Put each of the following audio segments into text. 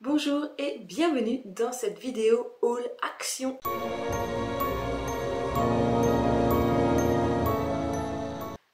Bonjour et bienvenue dans cette vidéo haul action.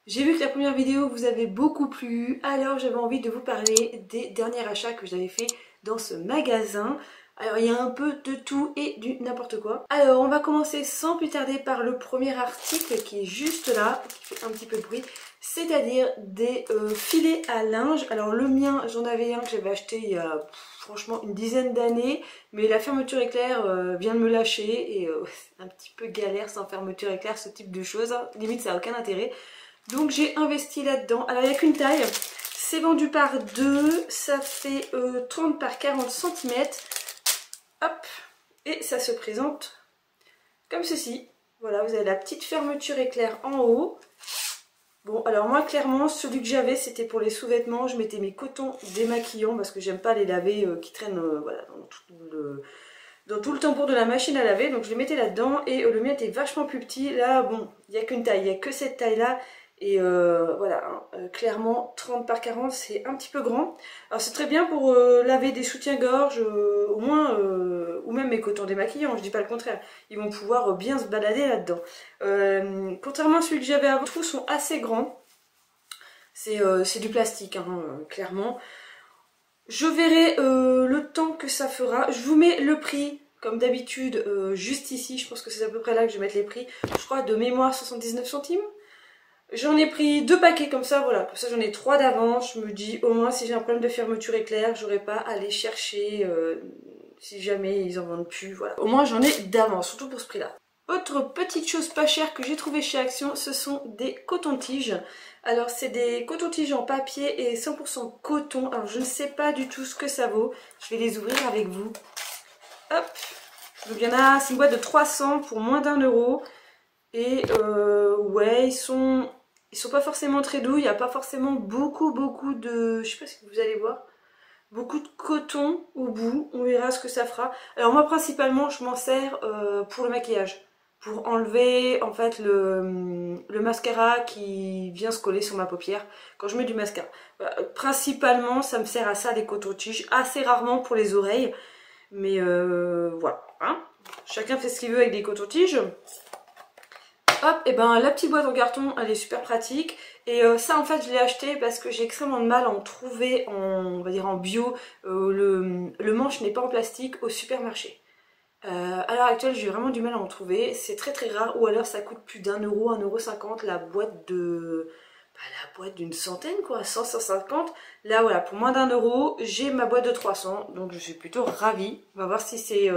J'ai vu que la première vidéo vous avait beaucoup plu, alors j'avais envie de vous parler des derniers achats que j'avais fait dans ce magasin. Alors il y a un peu de tout et du n'importe quoi. Alors on va commencer sans plus tarder par le premier article qui est juste là, qui fait un petit peu de bruit. C'est-à-dire des filets à linge. Alors le mien, j'en avais un que j'avais acheté il y a franchement une dizaine d'années. Mais la fermeture éclair vient de me lâcher et c'est un petit peu galère sans fermeture éclair ce type de choses. Limite ça n'a aucun intérêt. Donc j'ai investi là-dedans. Alors il n'y a qu'une taille. C'est vendu par deux. Ça fait 30 par 40 cm. Hop. Et ça se présente comme ceci. Voilà, vous avez la petite fermeture éclair en haut. Bon, alors moi, clairement, celui que j'avais, c'était pour les sous-vêtements. Je mettais mes cotons démaquillants parce que j'aime pas les laver qui traînent voilà, dans tout le tambour de la machine à laver. Donc je les mettais là-dedans et le mien était vachement plus petit. Là, bon, il n'y a qu'une taille, il n'y a que cette taille-là. Et voilà, clairement 30 par 40 c'est un petit peu grand. Alors c'est très bien pour laver des soutiens-gorge, au moins, ou même mes cotons démaquillants, je dis pas le contraire. Ils vont pouvoir bien se balader là-dedans. Contrairement à celui que j'avais avant, les trous sont assez grands. C'est du plastique, hein, clairement. Je verrai le temps que ça fera. Je vous mets le prix, comme d'habitude, juste ici. Je pense que c'est à peu près là que je vais mettre les prix. Je crois de mémoire 79 centimes. J'en ai pris deux paquets comme ça, voilà. Comme ça j'en ai trois d'avance. Je me dis au moins si j'ai un problème de fermeture éclair, j'aurai pas à aller chercher si jamais ils en vendent plus, voilà. Au moins j'en ai d'avance, surtout pour ce prix-là. Autre petite chose pas chère que j'ai trouvé chez Action, ce sont des cotons-tiges. Alors c'est des cotons-tiges en papier et 100% coton. Alors je ne sais pas du tout ce que ça vaut. Je vais les ouvrir avec vous. Hop. Donc il y en a, c'est une boîte de 300 pour moins d'1 €. Et ouais, ils sont pas forcément très doux. Il n'y a pas forcément beaucoup de... Je sais pas si vous allez voir. Beaucoup de coton au bout. On verra ce que ça fera. Alors moi principalement je m'en sers pour le maquillage. Pour enlever en fait le mascara qui vient se coller sur ma paupière quand je mets du mascara. Voilà. Principalement ça me sert à ça, des cotons-tiges. Assez rarement pour les oreilles. Mais voilà. Hein, chacun fait ce qu'il veut avec des cotons-tiges. Hop, et ben la petite boîte en carton, elle est super pratique. Et ça en fait je l'ai acheté parce que j'ai extrêmement de mal à en trouver on va dire en bio. Le manche n'est pas en plastique au supermarché. À l'heure actuelle j'ai vraiment du mal à en trouver. C'est très très rare ou alors ça coûte plus d'1 €, 1,50 € la boîte de... la boîte d'une centaine quoi, 100, 150. Là voilà, pour moins d'1 €, j'ai ma boîte de 300, donc je suis plutôt ravie. On va voir si si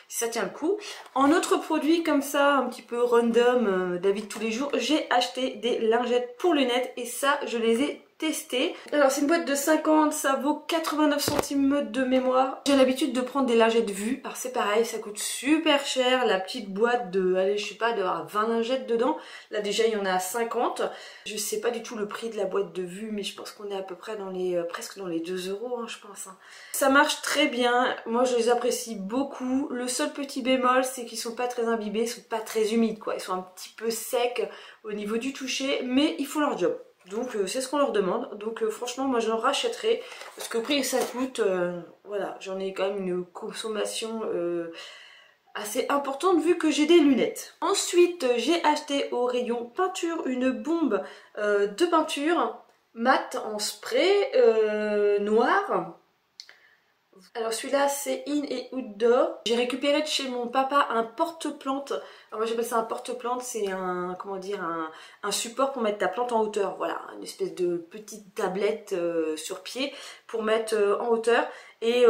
ça tient le coup. En autre produit comme ça, un petit peu random, d'avis de tous les jours, j'ai acheté des lingettes pour lunettes et ça, je les ai testées. Alors c'est une boîte de 50, ça vaut 89 centimes de mémoire. J'ai l'habitude de prendre des lingettes vues, alors c'est pareil, ça coûte super cher. La petite boîte de, allez je sais pas, d'avoir 20 lingettes dedans. Là déjà il y en a 50. Je sais pas du tout le prix de la boîte de vue, mais je pense qu'on est à peu près dans les presque dans les 2 €, hein, je pense. Hein. Ça marche très bien, moi je les apprécie beaucoup. Le seul petit bémol, c'est qu'ils sont pas très imbibés, ils sont pas très humides quoi. Ils sont un petit peu secs au niveau du toucher, mais ils font leur job. Donc c'est ce qu'on leur demande. Donc franchement moi j'en rachèterai parce que au prix que ça coûte, voilà, j'en ai quand même une consommation assez importante vu que j'ai des lunettes. Ensuite j'ai acheté au rayon peinture une bombe de peinture mat en spray noir. Alors celui-là c'est In et Outdoor. J'ai récupéré de chez mon papa un porte-plante. Alors moi j'appelle ça un porte-plante, c'est un, comment dire, un support pour mettre ta plante en hauteur. Voilà, une espèce de petite tablette sur pied pour mettre en hauteur. Et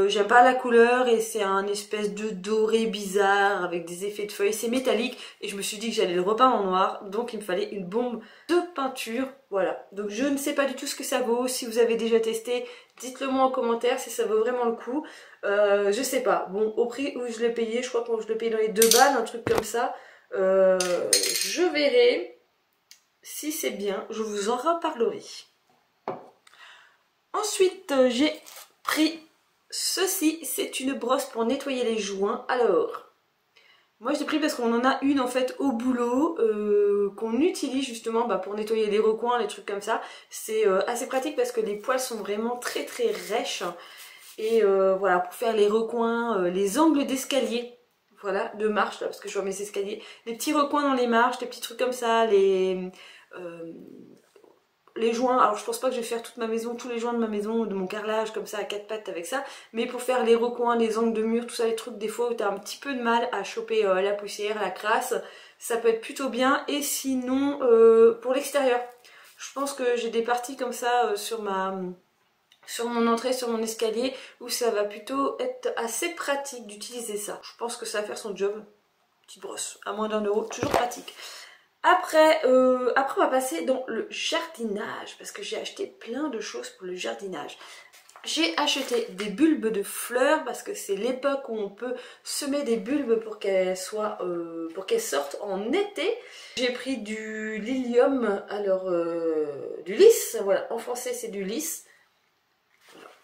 j'aime pas la couleur et c'est un espèce de doré bizarre avec des effets de feuilles. C'est métallique et je me suis dit que j'allais le repeindre en noir. Donc il me fallait une bombe de peinture. Voilà, donc je ne sais pas du tout ce que ça vaut. Si vous avez déjà testé, dites-le moi en commentaire si ça vaut vraiment le coup. Je sais pas. Bon, au prix où je l'ai payé, je crois que je l'ai payé dans les 2 balles, un truc comme ça. Je verrai si c'est bien. Je vous en reparlerai. Ensuite, j'ai pris ceci. C'est une brosse pour nettoyer les joints. Alors... moi je l'ai pris parce qu'on en a une en fait au boulot qu'on utilise justement pour nettoyer les recoins, les trucs comme ça. C'est assez pratique parce que les poils sont vraiment très très rêches. Et voilà, pour faire les recoins, les angles d'escalier. Voilà, de marche là, parce que je vois mes escaliers. Les petits recoins dans les marches, des petits trucs comme ça, les joints. Alors je pense pas que je vais faire toute ma maison, tous les joints de ma maison, de mon carrelage comme ça à quatre pattes avec ça. Mais pour faire les recoins, les angles de mur, tout ça, les trucs des fois où t'as un petit peu de mal à choper la poussière, la crasse, ça peut être plutôt bien. Et sinon, pour l'extérieur, je pense que j'ai des parties comme ça sur mon entrée, sur mon escalier, où ça va plutôt être assez pratique d'utiliser ça. Je pense que ça va faire son job. Petite brosse, à moins d'1 €, toujours pratique. Après, on va passer dans le jardinage, parce que j'ai acheté plein de choses pour le jardinage. J'ai acheté des bulbes de fleurs, parce que c'est l'époque où on peut semer des bulbes pour qu'elles sortent en été. J'ai pris du lilium, alors du lys, voilà, en français c'est du lys.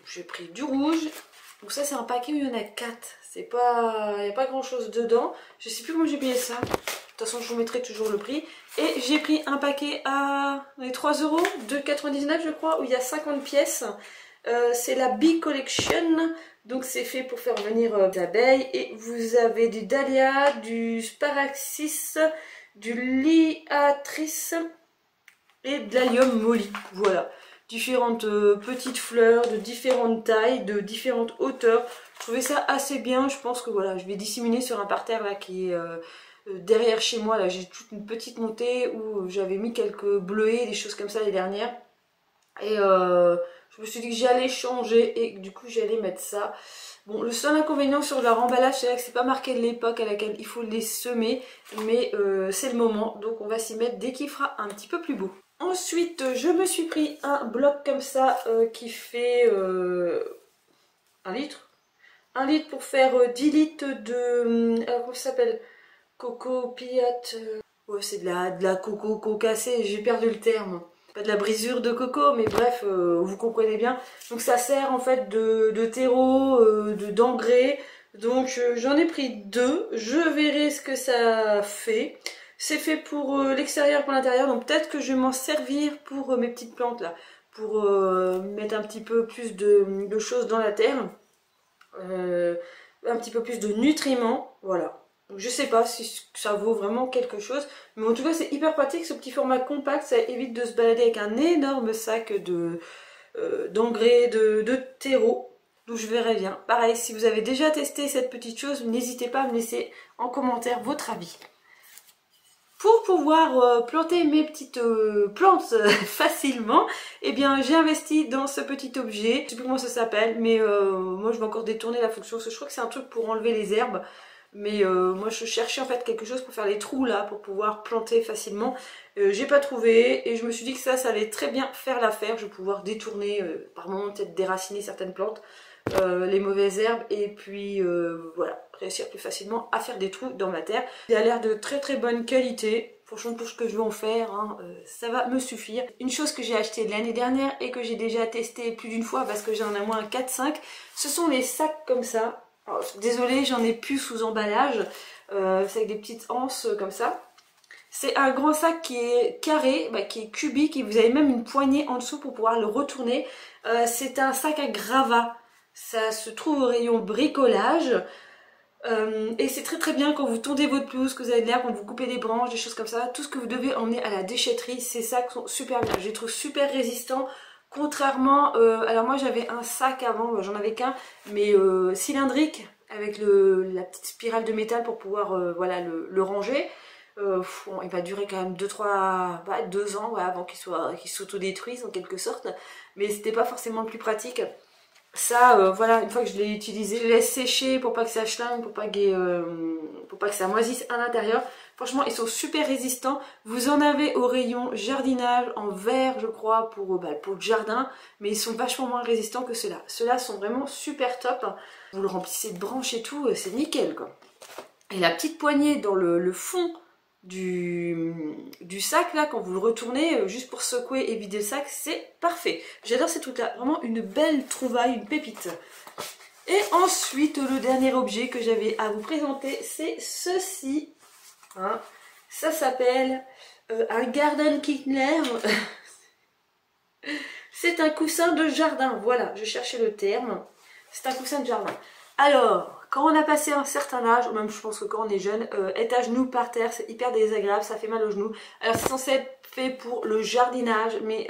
J'ai pris du rouge. Donc ça c'est un paquet où il y en a 4. C'est pas, il n'y a pas grand chose dedans. Je sais plus comment j'ai payé ça. De toute façon je vous mettrai toujours le prix. Et j'ai pris un paquet à 3 €, 2,99 je crois, où il y a 50 pièces. C'est la Bee Collection. Donc c'est fait pour faire venir des abeilles. Et vous avez du dahlia, du sparaxis, du liatrice et de l'allium molly. Voilà. Différentes petites fleurs de différentes tailles, de différentes hauteurs. Je trouvais ça assez bien. Je pense que voilà, je vais disséminer sur un parterre là qui est derrière chez moi. Là, j'ai toute une petite montée où j'avais mis quelques bleuets, des choses comme ça les dernières. Et je me suis dit que j'allais changer et que, du coup j'allais mettre ça. Bon, le seul inconvénient sur leur emballage, c'est que c'est pas marqué l'époque à laquelle il faut les semer, mais c'est le moment, donc on va s'y mettre dès qu'il fera un petit peu plus beau. Ensuite, je me suis pris un bloc comme ça qui fait 1 litre. 1 litre pour faire 10 litres de... comment ça s'appelle? Coco piate. Ouais, c'est de la coco concassée, j'ai perdu le terme. Pas de la brisure de coco, mais bref, vous comprenez bien. Donc ça sert en fait de terreau, d'engrais. Donc j'en ai pris 2. Je verrai ce que ça fait. C'est fait pour l'extérieur, pour l'intérieur, donc peut-être que je vais m'en servir pour mes petites plantes là, pour mettre un petit peu plus de choses dans la terre, un petit peu plus de nutriments, voilà. Donc je sais pas si ça vaut vraiment quelque chose, mais en tout cas c'est hyper pratique, ce petit format compact, ça évite de se balader avec un énorme sac d'engrais, de terreau. Donc je verrai bien. Pareil, si vous avez déjà testé cette petite chose, n'hésitez pas à me laisser en commentaire votre avis. Pour pouvoir planter mes petites plantes facilement, eh bien j'ai investi dans ce petit objet. Je sais plus comment ça s'appelle, mais moi je vais encore détourner la fonction, parce que je crois que c'est un truc pour enlever les herbes. Mais moi je cherchais en fait quelque chose pour faire les trous là, pour pouvoir planter facilement. J'ai pas trouvé et je me suis dit que ça allait très bien faire l'affaire. Je vais pouvoir détourner, par moment peut-être déraciner certaines plantes, les mauvaises herbes, et puis voilà, réussir plus facilement à faire des trous dans ma terre. Il a l'air de très très bonne qualité. Franchement, pour ce que je veux en faire, hein, ça va me suffire. Une chose que j'ai acheté l'année dernière et que j'ai déjà testé plus d'une fois parce que j'en ai au moins 4-5, ce sont les sacs comme ça. Alors, désolée, j'en ai plus sous emballage. C'est avec des petites anses comme ça. C'est un grand sac qui est carré, qui est cubique, et vous avez même une poignée en dessous pour pouvoir le retourner. C'est un sac à gravats. Ça se trouve au rayon bricolage. Et c'est très très bien quand vous tondez votre pelouse, que vous avez de l'air, quand vous coupez des branches, des choses comme ça. Tout ce que vous devez emmener à la déchetterie, ces sacs sont super bien. Je les trouve super résistants. Contrairement, alors moi j'avais un sac avant, j'en avais qu'un, mais cylindrique, avec la petite spirale de métal pour pouvoir voilà, le ranger. Bon, il va durer quand même 2 ans ouais, avant qu'il s'autodétruise en quelque sorte, mais c'était pas forcément le plus pratique. Ça, voilà, une fois que je l'ai utilisé, je le laisse sécher pour pas que ça chlingue, pour pas que ça moisisse à l'intérieur. Franchement, ils sont super résistants. Vous en avez au rayon jardinage en verre, je crois, pour le jardin, mais ils sont vachement moins résistants que ceux-là. Ceux-là sont vraiment super top. Vous le remplissez de branches et tout, c'est nickel, quoi. Et la petite poignée dans le fond du sac là, quand vous le retournez juste pour secouer et vider le sac, c'est parfait. J'adore ces trucs là, vraiment une belle trouvaille, une pépite. Et ensuite le dernier objet que j'avais à vous présenter, c'est ceci, hein. Ça s'appelle un garden killer. C'est un coussin de jardin, voilà, je cherchais le terme. c'est un coussin de jardin. Alors, quand on a passé un certain âge, ou même je pense que quand on est jeune, être à genoux par terre, c'est hyper désagréable, ça fait mal aux genoux. Alors c'est censé être fait pour le jardinage, mais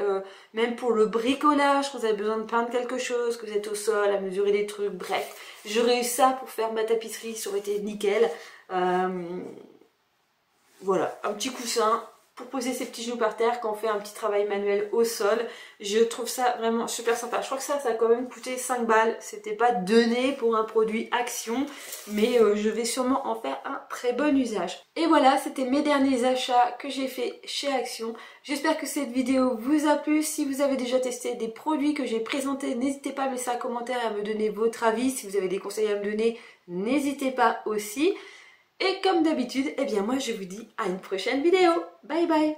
même pour le bricolage, quand vous avez besoin de peindre quelque chose, que vous êtes au sol, à mesurer des trucs, bref. J'aurais eu ça pour faire ma tapisserie, ça aurait été nickel. Voilà, un petit coussin pour poser ses petits genoux par terre quand on fait un petit travail manuel au sol. Je trouve ça vraiment super sympa. Je crois que ça a quand même coûté 5 balles. C'était pas donné pour un produit Action, mais je vais sûrement en faire un très bon usage. Et voilà, c'était mes derniers achats que j'ai fait chez Action. J'espère que cette vidéo vous a plu. Si vous avez déjà testé des produits que j'ai présentés, n'hésitez pas à me laisser un commentaire et à me donner votre avis. Si vous avez des conseils à me donner, n'hésitez pas aussi. Et comme d'habitude, eh bien moi je vous dis à une prochaine vidéo. Bye bye.